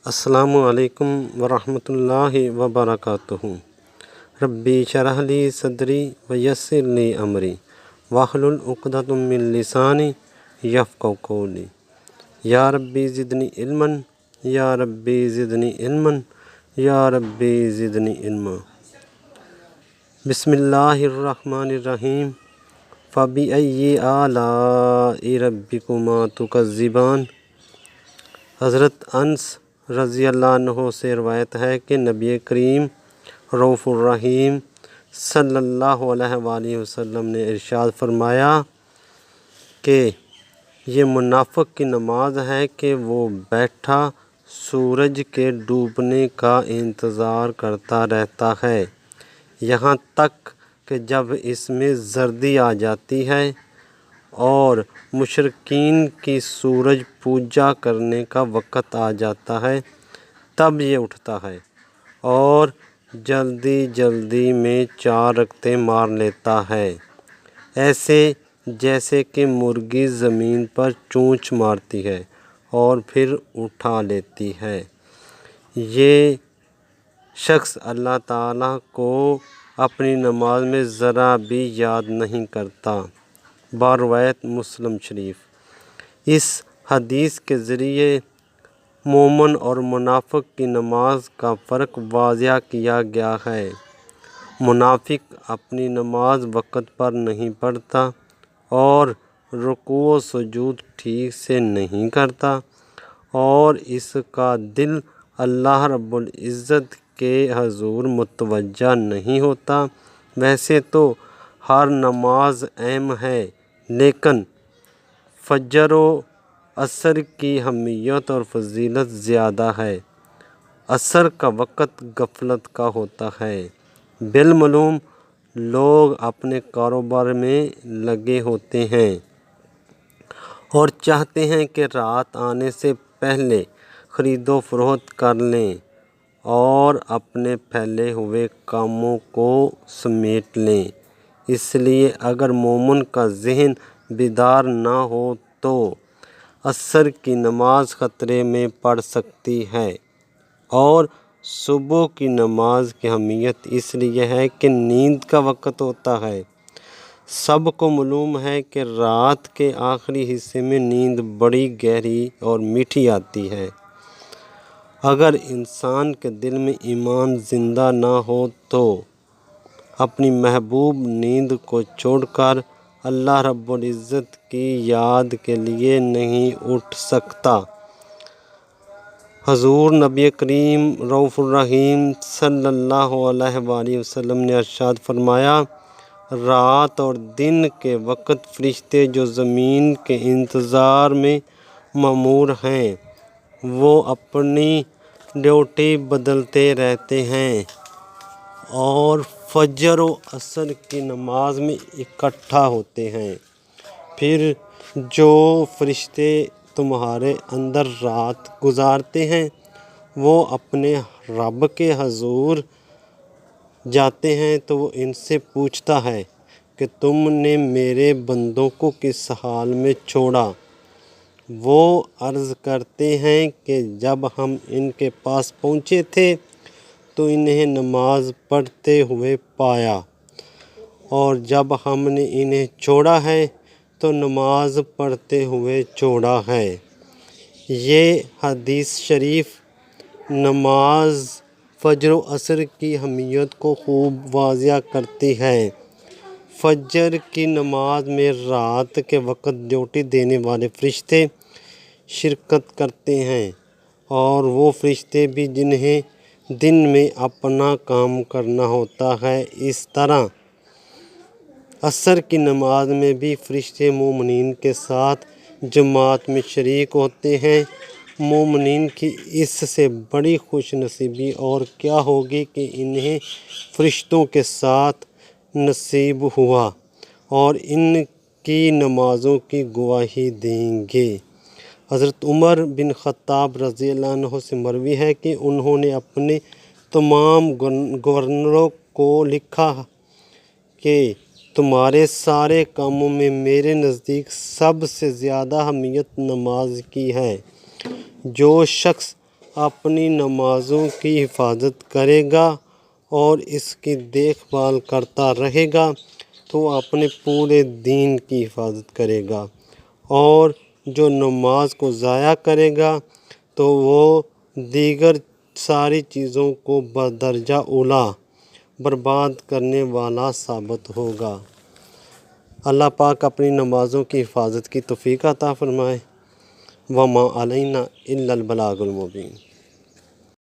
السلام علیکم ورحمۃ اللہ وبرکاتہ۔ ربی شرح لی صدری ویسر لی امری واحلل عقدۃ من لسانی یفقہوا قولی۔ یا ربی زدنی علما یا ربی زدنی علما یا ربی زدنی علما۔ بسم اللہ الرحمن الرحیم۔ فبأی آلاء ربکما تکذبان۔ حضرت انس رضی اللہ عنہ سے روایت ہے کہ نبی کریم رؤوف الرحیم صلی اللہ علیہ وآلہ وسلم نے ارشاد فرمایا کہ یہ منافق کی نماز ہے کہ وہ بیٹھا سورج کے ڈوبنے کا انتظار کرتا رہتا ہے یہاں تک کہ جب اس میں زردی آ جاتی ہے اور مشرکین کی سورج پوجا کرنے کا وقت آ جاتا ہے تب یہ اٹھتا ہے اور جلدی جلدی میں 4 رکعتیں مار لیتا ہے، ایسے جیسے کہ مرغی زمین پر چونچ مارتی ہے اور پھر اٹھا لیتی ہے۔ یہ شخص اللہ تعالیٰ کو اپنی نماز میں ذرا بھی یاد نہیں کرتا۔ بروایت مسلم شریف۔ اس حدیث کے ذریعے مومن اور منافق کی نماز کا فرق واضح کیا گیا ہے۔ منافق اپنی نماز وقت پر نہیں پڑھتا اور رکوع و سجود ٹھیک سے نہیں کرتا اور اس کا دل اللہ رب العزت کے حضور متوجہ نہیں ہوتا۔ ویسے تو ہر نماز اہم ہے لیکن فجر و عصر کی اہمیت اور فضیلت زیادہ ہے۔ عصر کا وقت غفلت کا ہوتا ہے، بالمعلوم لوگ اپنے کاروبار میں لگے ہوتے ہیں اور چاہتے ہیں کہ رات آنے سے پہلے خرید و فروخت کر لیں اور اپنے پھیلے ہوئے کاموں کو سمیٹ لیں۔ اس لیے اگر مومن کا ذہن بیدار نہ ہو تو عصر کی نماز خطرے میں پڑ سکتی ہے، اور صبح کی نماز کی اہمیت اس لیے ہے کہ نیند کا وقت ہوتا ہے۔ سب کو معلوم ہے کہ رات کے آخری حصے میں نیند بڑی گہری اور میٹھی آتی ہے۔ اگر انسان کے دل میں ایمان زندہ نہ ہو تو اپنی محبوب نیند کو چھوڑ کر اللہ رب العزت کی یاد کے لیے نہیں اٹھ سکتا۔ حضور نبی کریم رؤوف الرحیم صلی اللہ علیہ وآلہ وسلم نے ارشاد فرمایا، رات اور دن کے وقت فرشتے جو زمین کے انتظار میں مامور ہیں وہ اپنی ڈیوٹی بدلتے رہتے ہیں اور فجر و عصر کی نماز میں اکٹھا ہوتے ہیں۔ پھر جو فرشتے تمہارے اندر رات گزارتے ہیں وہ اپنے رب کے حضور جاتے ہیں تو وہ ان سے پوچھتا ہے کہ تم نے میرے بندوں کو کس حال میں چھوڑا؟ وہ عرض کرتے ہیں کہ جب ہم ان کے پاس پہنچے تھے تو انہیں نماز پڑھتے ہوئے پایا، اور جب ہم نے انہیں چھوڑا ہے تو نماز پڑھتے ہوئے چھوڑا ہے۔ یہ حدیث شریف نماز فجر و عصر کی اہمیت کو خوب واضح کرتی ہے۔ فجر کی نماز میں رات کے وقت ڈیوٹی دینے والے فرشتے شرکت کرتے ہیں، اور وہ فرشتے بھی جنہیں دن میں اپنا کام کرنا ہوتا ہے۔ اس طرح عصر کی نماز میں بھی فرشتے مومنین کے ساتھ جماعت میں شریک ہوتے ہیں۔ مومنین کی اس سے بڑی خوش نصیبی اور کیا ہوگی کہ انہیں فرشتوں کے ساتھ نصیب ہوا اور ان کی نمازوں کی گواہی دیں گے۔ حضرت عمر بن خطاب رضی اللہ عنہ سے مروی ہے کہ انہوں نے اپنے تمام گورنروں کو لکھا کہ تمہارے سارے کاموں میں میرے نزدیک سب سے زیادہ اہمیت نماز کی ہے۔ جو شخص اپنی نمازوں کی حفاظت کرے گا اور اس کی دیکھ بھال کرتا رہے گا تو اپنے پورے دین کی حفاظت کرے گا، اور جو نماز کو ضائع کرے گا تو وہ دیگر ساری چیزوں کو بدرجہ اولیٰ برباد کرنے والا ثابت ہوگا۔ اللہ پاک اپنی نمازوں کی حفاظت کی توفیق عطا فرمائے۔ وما علینا الا البلاغ المبین۔